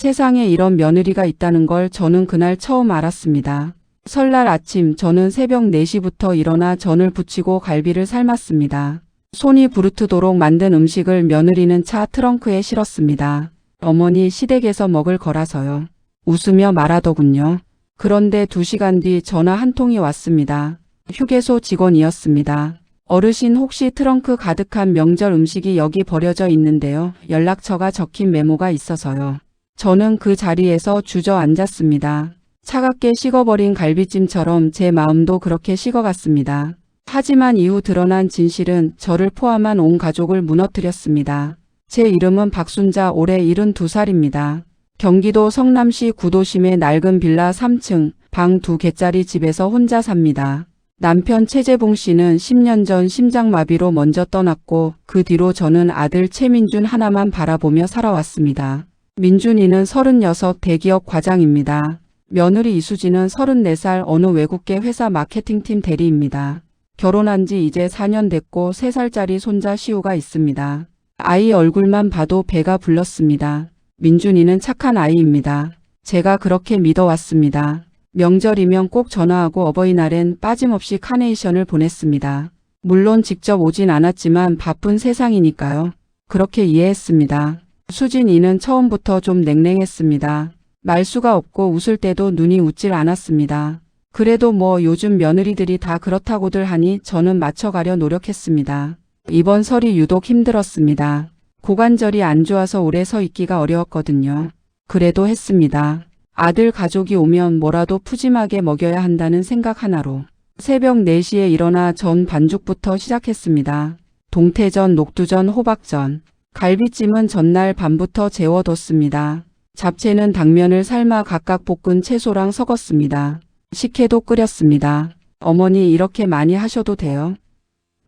세상에 이런 며느리가 있다는 걸 저는 그날 처음 알았습니다. 설날 아침 저는 새벽 4시부터 일어나 전을 부치고 갈비를 삶았습니다. 손이 부르트도록 만든 음식을 며느리는 차 트렁크에 실었습니다. 어머니 시댁에서 먹을 거라서요. 웃으며 말하더군요. 그런데 2시간 뒤 전화 한 통이 왔습니다. 휴게소 직원이었습니다. 어르신 혹시 트렁크 가득한 명절 음식이 여기 버려져 있는데요. 연락처가 적힌 메모가 있어서요. 저는 그 자리에서 주저앉았습니다. 차갑게 식어버린 갈비찜처럼 제 마음도 그렇게 식어갔습니다. 하지만 이후 드러난 진실은 저를 포함한 온 가족을 무너뜨렸습니다. 제 이름은 박순자, 올해 72살입니다. 경기도 성남시 구도심의 낡은 빌라 3층 방 2개짜리 집에서 혼자 삽니다. 남편 최재봉 씨는 10년 전 심장마비로 먼저 떠났고 그 뒤로 저는 아들 최민준 하나만 바라보며 살아왔습니다. 민준이는 36 대기업 과장입니다. 며느리 이수지는 34살 어느 외국계 회사 마케팅팀 대리입니다. 결혼한 지 이제 4년 됐고 3살짜리 손자 시우가 있습니다. 아이 얼굴만 봐도 배가 불렀습니다. 민준이는 착한 아이입니다. 제가 그렇게 믿어왔습니다. 명절이면 꼭 전화하고 어버이날엔 빠짐없이 카네이션을 보냈습니다. 물론 직접 오진 않았지만 바쁜 세상이니까요. 그렇게 이해했습니다. 수진이는 처음부터 좀 냉랭했습니다. 말수가 없고 웃을 때도 눈이 웃질 않았습니다. 그래도 뭐 요즘 며느리들이 다 그렇다고들 하니 저는 맞춰가려 노력했습니다. 이번 설이 유독 힘들었습니다. 고관절이 안 좋아서 오래 서 있기가 어려웠거든요. 그래도 했습니다. 아들 가족이 오면 뭐라도 푸짐하게 먹여야 한다는 생각 하나로 새벽 4시에 일어나 전 반죽부터 시작했습니다. 동태전, 녹두전, 호박전, 갈비찜은 전날 밤부터 재워뒀습니다. 잡채는 당면을 삶아 각각 볶은 채소랑 섞었습니다. 식혜도 끓였습니다. 어머니 이렇게 많이 하셔도 돼요?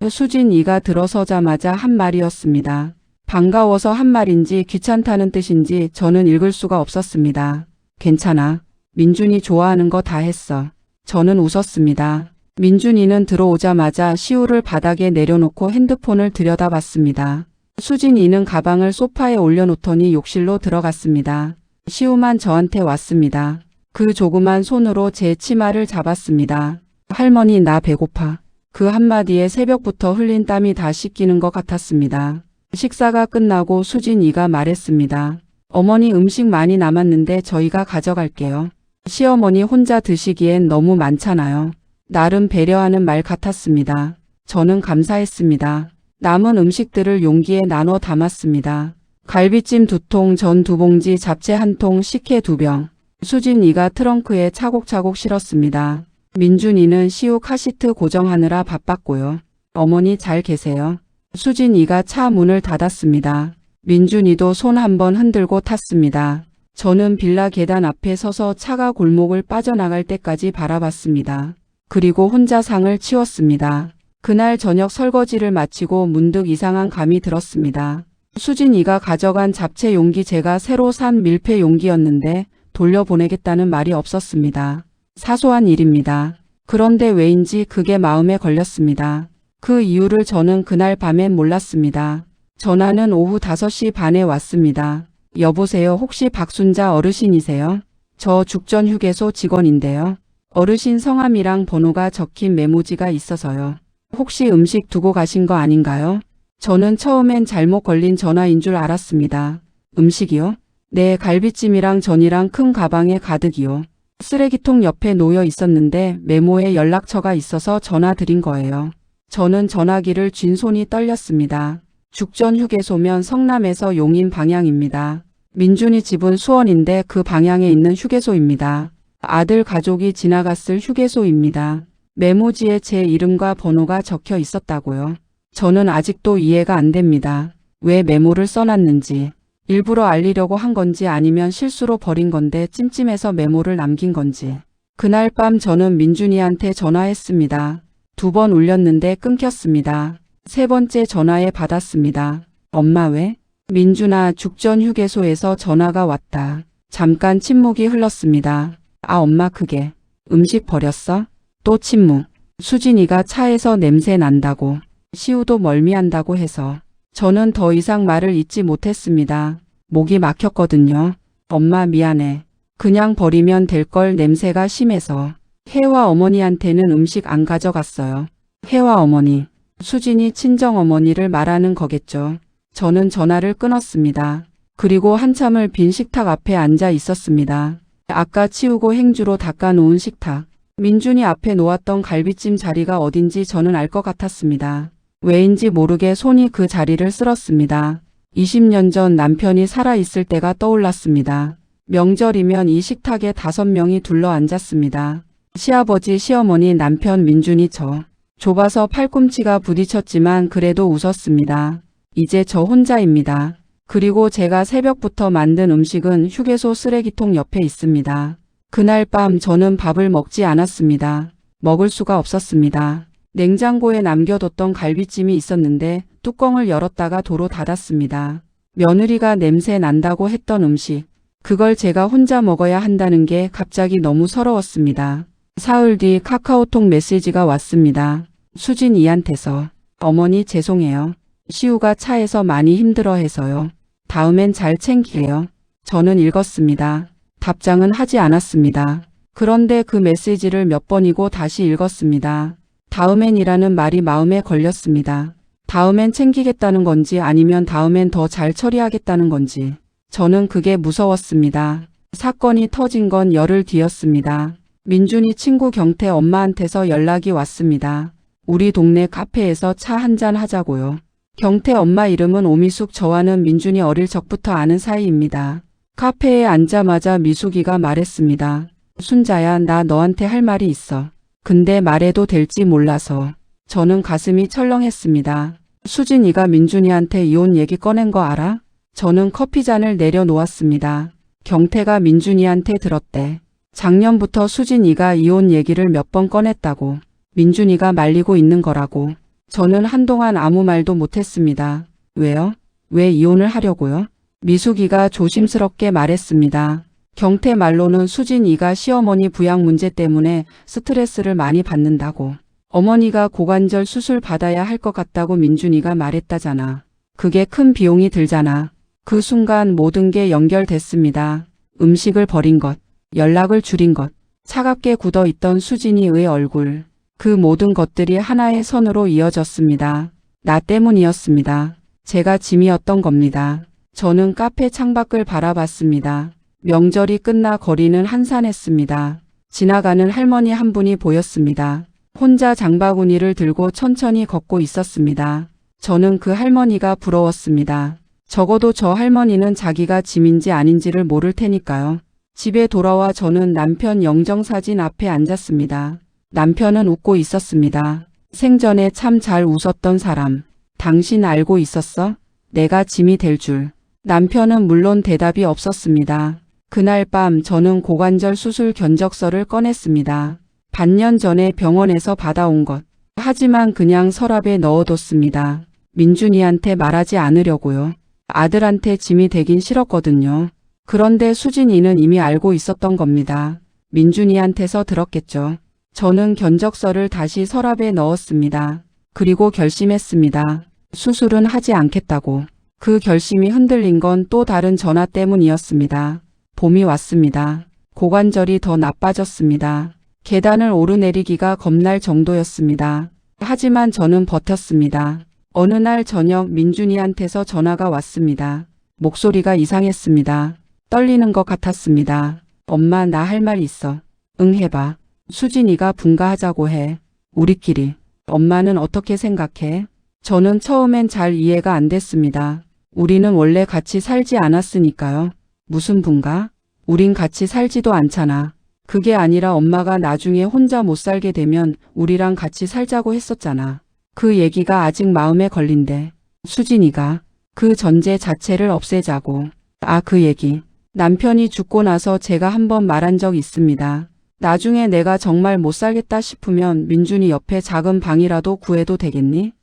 수진이가 들어서자마자 한 말이었습니다. 반가워서 한 말인지 귀찮다는 뜻인지 저는 읽을 수가 없었습니다. 괜찮아. 민준이 좋아하는 거 다 했어. 저는 웃었습니다. 민준이는 들어오자마자 시우를 바닥에 내려놓고 핸드폰을 들여다봤습니다. 수진이는 가방을 소파에 올려놓더니 욕실로 들어갔습니다. 시우만 저한테 왔습니다. 그 조그만 손으로 제 치마를 잡았습니다. 할머니 나 배고파. 그 한마디에 새벽부터 흘린 땀이 다 씻기는 것 같았습니다. 식사가 끝나고 수진이가 말했습니다. 어머니 음식 많이 남았는데 저희가 가져갈게요. 시어머니 혼자 드시기엔 너무 많잖아요. 나름 배려하는 말 같았습니다. 저는 감사했습니다. 남은 음식들을 용기에 나눠 담았습니다. 갈비찜 2통, 전 2봉지, 잡채 1통, 식혜 2병. 수진이가 트렁크에 차곡차곡 실었습니다. 민준이는 시우 카시트 고정하느라 바빴고요. 어머니 잘 계세요. 수진이가 차 문을 닫았습니다. 민준이도 손 한번 흔들고 탔습니다. 저는 빌라 계단 앞에 서서 차가 골목을 빠져나갈 때까지 바라봤습니다. 그리고 혼자 상을 치웠습니다. 그날 저녁 설거지를 마치고 문득 이상한 감이 들었습니다. 수진이가 가져간 잡채 용기 제가 새로 산 밀폐 용기였는데 돌려보내겠다는 말이 없었습니다. 사소한 일입니다. 그런데 왜인지 그게 마음에 걸렸습니다. 그 이유를 저는 그날 밤엔 몰랐습니다. 전화는 오후 5시 반에 왔습니다. 여보세요, 혹시 박순자 어르신이세요? 저 죽전 휴게소 직원인데요. 어르신 성함이랑 번호가 적힌 메모지가 있어서요. 혹시 음식 두고 가신 거 아닌가요? 저는 처음엔 잘못 걸린 전화인 줄 알았습니다. 음식이요? 네, 갈비찜이랑 전이랑 큰 가방에 가득이요. 쓰레기통 옆에 놓여 있었는데 메모에 연락처가 있어서 전화 드린 거예요. 저는 전화기를 쥔 손이 떨렸습니다. 죽전 휴게소면 성남에서 용인 방향입니다. 민준이 집은 수원인데 그 방향에 있는 휴게소입니다. 아들 가족이 지나갔을 휴게소입니다. 메모지에 제 이름과 번호가 적혀 있었다고요. 저는 아직도 이해가 안 됩니다. 왜 메모를 써놨는지. 일부러 알리려고 한 건지 아니면 실수로 버린 건데 찜찜해서 메모를 남긴 건지. 그날 밤 저는 민준이한테 전화했습니다. 2번 울렸는데 끊겼습니다. 3번째 전화에 받았습니다. 엄마 왜? 민준아, 죽전 휴게소에서 전화가 왔다. 잠깐 침묵이 흘렀습니다. 아, 엄마 그게 음식 버렸어? 또 침묵. 수진이가 차에서 냄새 난다고. 시우도 멀미한다고 해서. 저는 더 이상 말을 잇지 못했습니다. 목이 막혔거든요. 엄마 미안해. 그냥 버리면 될 걸 냄새가 심해서. 혜화 어머니한테는 음식 안 가져갔어요. 혜화 어머니. 수진이 친정어머니를 말하는 거겠죠. 저는 전화를 끊었습니다. 그리고 한참을 빈 식탁 앞에 앉아 있었습니다. 아까 치우고 행주로 닦아놓은 식탁. 민준이 앞에 놓았던 갈비찜 자리가 어딘지 저는 알 것 같았습니다. 왜인지 모르게 손이 그 자리를 쓸었습니다. 20년 전 남편이 살아있을 때가 떠올랐습니다. 명절이면 이 식탁에 5명이 둘러 앉았습니다. 시아버지, 시어머니, 남편, 민준이, 저. 좁아서 팔꿈치가 부딪혔지만 그래도 웃었습니다. 이제 저 혼자입니다. 그리고 제가 새벽부터 만든 음식은 휴게소 쓰레기통 옆에 있습니다. 그날 밤 저는 밥을 먹지 않았습니다. 먹을 수가 없었습니다. 냉장고에 남겨뒀던 갈비찜이 있었는데 뚜껑을 열었다가 도로 닫았습니다. 며느리가 냄새 난다고 했던 음식. 그걸 제가 혼자 먹어야 한다는 게 갑자기 너무 서러웠습니다. 사흘 뒤 카카오톡 메시지가 왔습니다. 수진이한테서. 어머니 죄송해요. 시우가 차에서 많이 힘들어해서요. 다음엔 잘 챙길게요. 저는 읽었습니다. 답장은 하지 않았습니다. 그런데 그 메시지를 몇 번이고 다시 읽었습니다. 다음엔이라는 말이 마음에 걸렸습니다. 다음엔 챙기겠다는 건지 아니면 다음엔 더 잘 처리하겠다는 건지. 저는 그게 무서웠습니다. 사건이 터진 건 열흘 뒤였습니다. 민준이 친구 경태 엄마한테서 연락이 왔습니다. 우리 동네 카페에서 차 한잔 하자고요. 경태 엄마 이름은 오미숙, 저와는 민준이 어릴 적부터 아는 사이입니다. 카페에 앉자마자 미숙이가 말했습니다. 순자야, 나 너한테 할 말이 있어. 근데 말해도 될지 몰라서. 저는 가슴이 철렁했습니다. 수진이가 민준이한테 이혼 얘기 꺼낸 거 알아? 저는 커피잔을 내려놓았습니다. 경태가 민준이한테 들었대. 작년부터 수진이가 이혼 얘기를 몇 번 꺼냈다고. 민준이가 말리고 있는 거라고. 저는 한동안 아무 말도 못했습니다. 왜요? 왜 이혼을 하려고요? 미숙이가 조심스럽게 말했습니다. 경태 말로는 수진이가 시어머니 부양 문제 때문에 스트레스를 많이 받는다고. 어머니가 고관절 수술 받아야 할 것 같다고 민준이가 말했다잖아. 그게 큰 비용이 들잖아. 그 순간 모든 게 연결됐습니다. 음식을 버린 것, 연락을 줄인 것, 차갑게 굳어있던 수진이의 얼굴. 그 모든 것들이 하나의 선으로 이어졌습니다. 나 때문이었습니다. 제가 짐이었던 겁니다. 저는 카페 창밖을 바라봤습니다. 명절이 끝나 거리는 한산했습니다. 지나가는 할머니 한 분이 보였습니다. 혼자 장바구니를 들고 천천히 걷고 있었습니다. 저는 그 할머니가 부러웠습니다. 적어도 저 할머니는 자기가 짐인지 아닌지를 모를 테니까요. 집에 돌아와 저는 남편 영정사진 앞에 앉았습니다. 남편은 웃고 있었습니다. 생전에 참 잘 웃었던 사람. 당신 알고 있었어? 내가 짐이 될 줄. 남편은 물론 대답이 없었습니다. 그날 밤 저는 고관절 수술 견적서를 꺼냈습니다. 반년 전에 병원에서 받아온 것. 하지만 그냥 서랍에 넣어뒀습니다. 민준이한테 말하지 않으려고요. 아들한테 짐이 되긴 싫었거든요. 그런데 수진이는 이미 알고 있었던 겁니다. 민준이한테서 들었겠죠. 저는 견적서를 다시 서랍에 넣었습니다. 그리고 결심했습니다. 수술은 하지 않겠다고. 그 결심이 흔들린 건 또 다른 전화 때문이었습니다. 봄이 왔습니다. 고관절이 더 나빠졌습니다. 계단을 오르내리기가 겁날 정도였습니다. 하지만 저는 버텼습니다. 어느 날 저녁 민준이한테서 전화가 왔습니다. 목소리가 이상했습니다. 떨리는 것 같았습니다. 엄마, 나 할 말 있어. 응, 해봐. 수진이가 분가하자고 해. 우리끼리. 엄마는 어떻게 생각해? 저는 처음엔 잘 이해가 안 됐습니다. 우리는 원래 같이 살지 않았으니까요. 무슨 분가? 우린 같이 살지도 않잖아. 그게 아니라 엄마가 나중에 혼자 못 살게 되면 우리랑 같이 살자고 했었잖아. 그 얘기가 아직 마음에 걸린대. 수진이가 그 전제 자체를 없애자고. 아, 그 얘기. 남편이 죽고 나서 제가 한번 말한 적 있습니다. 나중에 내가 정말 못 살겠다 싶으면 민준이 옆에 작은 방이라도 구해도 되겠니?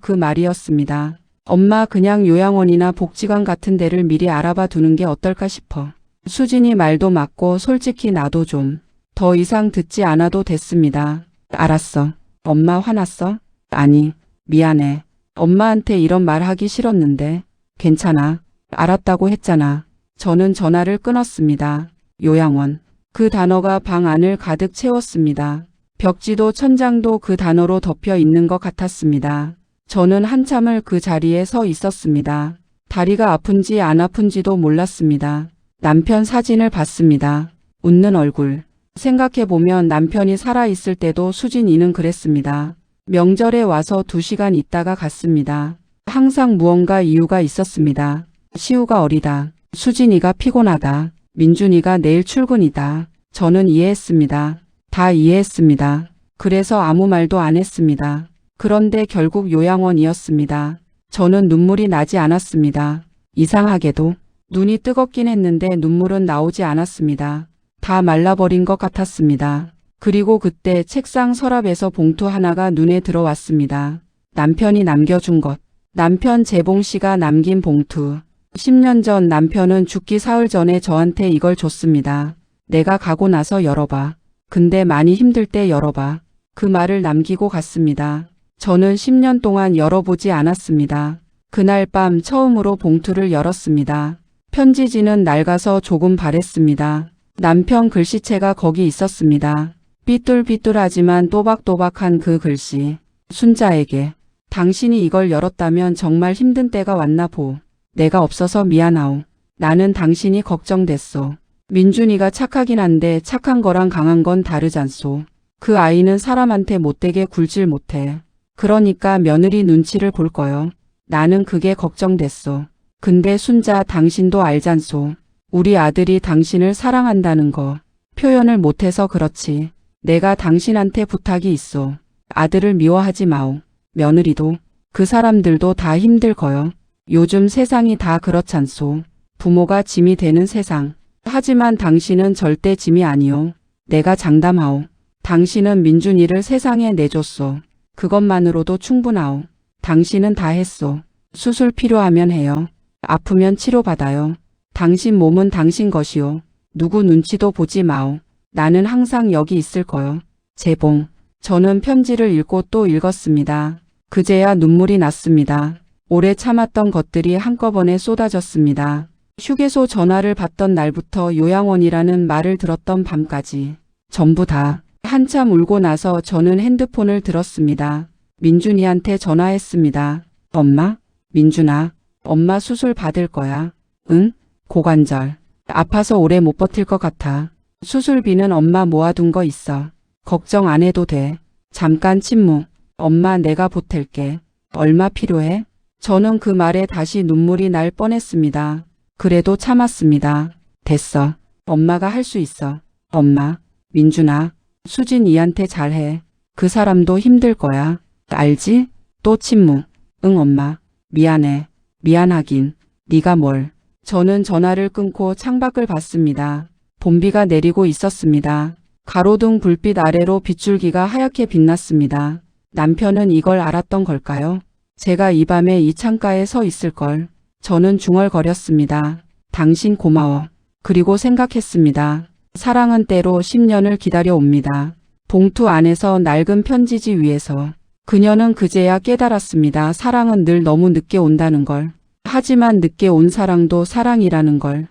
그 말이었습니다. 엄마, 그냥 요양원이나 복지관 같은 데를 미리 알아봐 두는 게 어떨까 싶어. 수진이 말도 맞고 솔직히 나도 좀 더 이상 듣지 않아도 됐습니다. 알았어. 엄마 화났어? 아니, 미안해. 엄마한테 이런 말 하기 싫었는데. 괜찮아. 알았다고 했잖아. 저는 전화를 끊었습니다. 요양원. 그 단어가 방 안을 가득 채웠습니다. 벽지도 천장도 그 단어로 덮여 있는 것 같았습니다. 저는 한참을 그 자리에 서 있었습니다. 다리가 아픈지 안 아픈지도 몰랐습니다. 남편 사진을 봤습니다. 웃는 얼굴. 생각해보면 남편이 살아있을 때도 수진이는 그랬습니다. 명절에 와서 2시간 있다가 갔습니다. 항상 무언가 이유가 있었습니다. 시우가 어리다. 수진이가 피곤하다. 민준이가 내일 출근이다. 저는 이해했습니다. 다 이해했습니다. 그래서 아무 말도 안 했습니다. 그런데 결국 요양원이었습니다. 저는 눈물이 나지 않았습니다. 이상하게도 눈이 뜨겁긴 했는데 눈물은 나오지 않았습니다. 다 말라버린 것 같았습니다. 그리고 그때 책상 서랍에서 봉투 하나가 눈에 들어왔습니다. 남편이 남겨준 것. 남편 재봉 씨가 남긴 봉투. 10년 전 남편은 죽기 사흘 전에 저한테 이걸 줬습니다. 내가 가고 나서 열어봐. 근데 많이 힘들 때 열어봐. 그 말을 남기고 갔습니다. 저는 10년 동안 열어보지 않았습니다. 그날 밤 처음으로 봉투를 열었습니다. 편지지는 낡아서 조금 바랬습니다. 남편 글씨체가 거기 있었습니다. 삐뚤삐뚤하지만 또박또박한 그 글씨. 순자에게. 당신이 이걸 열었다면 정말 힘든 때가 왔나 보. 내가 없어서 미안하오. 나는 당신이 걱정됐소. 민준이가 착하긴 한데 착한 거랑 강한 건 다르잖소. 그 아이는 사람한테 못되게 굴질 못해. 그러니까 며느리 눈치를 볼 거요. 나는 그게 걱정됐소. 근데 순자 당신도 알잖소. 우리 아들이 당신을 사랑한다는 거. 표현을 못해서 그렇지. 내가 당신한테 부탁이 있소. 아들을 미워하지 마오. 며느리도 그 사람들도 다 힘들 거요. 요즘 세상이 다 그렇잖소. 부모가 짐이 되는 세상. 하지만 당신은 절대 짐이 아니오. 내가 장담하오. 당신은 민준이를 세상에 내줬소. 그것만으로도 충분하오. 당신은 다 했소. 수술 필요하면 해요. 아프면 치료받아요. 당신 몸은 당신 것이오. 누구 눈치도 보지 마오. 나는 항상 여기 있을 거요. 재봉. 저는 편지를 읽고 또 읽었습니다. 그제야 눈물이 났습니다. 오래 참았던 것들이 한꺼번에 쏟아졌습니다. 휴게소 전화를 받던 날부터 요양원이라는 말을 들었던 밤까지. 전부 다. 한참 울고 나서 저는 핸드폰을 들었습니다. 민준이한테 전화했습니다. 엄마? 민준아, 엄마 수술 받을 거야. 응? 고관절. 아파서 오래 못 버틸 것 같아. 수술비는 엄마 모아둔 거 있어. 걱정 안 해도 돼. 잠깐 침묵. 엄마 내가 보탤게. 얼마 필요해? 저는 그 말에 다시 눈물이 날 뻔했습니다. 그래도 참았습니다. 됐어. 엄마가 할 수 있어. 엄마, 민준아, 수진이한테 잘해. 그 사람도 힘들 거야. 알지? 또 침묵. 응 엄마. 미안해. 미안하긴. 네가 뭘. 저는 전화를 끊고 창밖을 봤습니다. 봄비가 내리고 있었습니다. 가로등 불빛 아래로 빗줄기가 하얗게 빛났습니다. 남편은 이걸 알았던 걸까요? 제가 이 밤에 이 창가에 서 있을 걸. 저는 중얼거렸습니다. 당신 고마워. 그리고 생각했습니다. 사랑은 때로 10년을 기다려옵니다. 봉투 안에서 낡은 편지지 위에서. 그녀는 그제야 깨달았습니다. 사랑은 늘 너무 늦게 온다는 걸. 하지만 늦게 온 사랑도 사랑이라는 걸.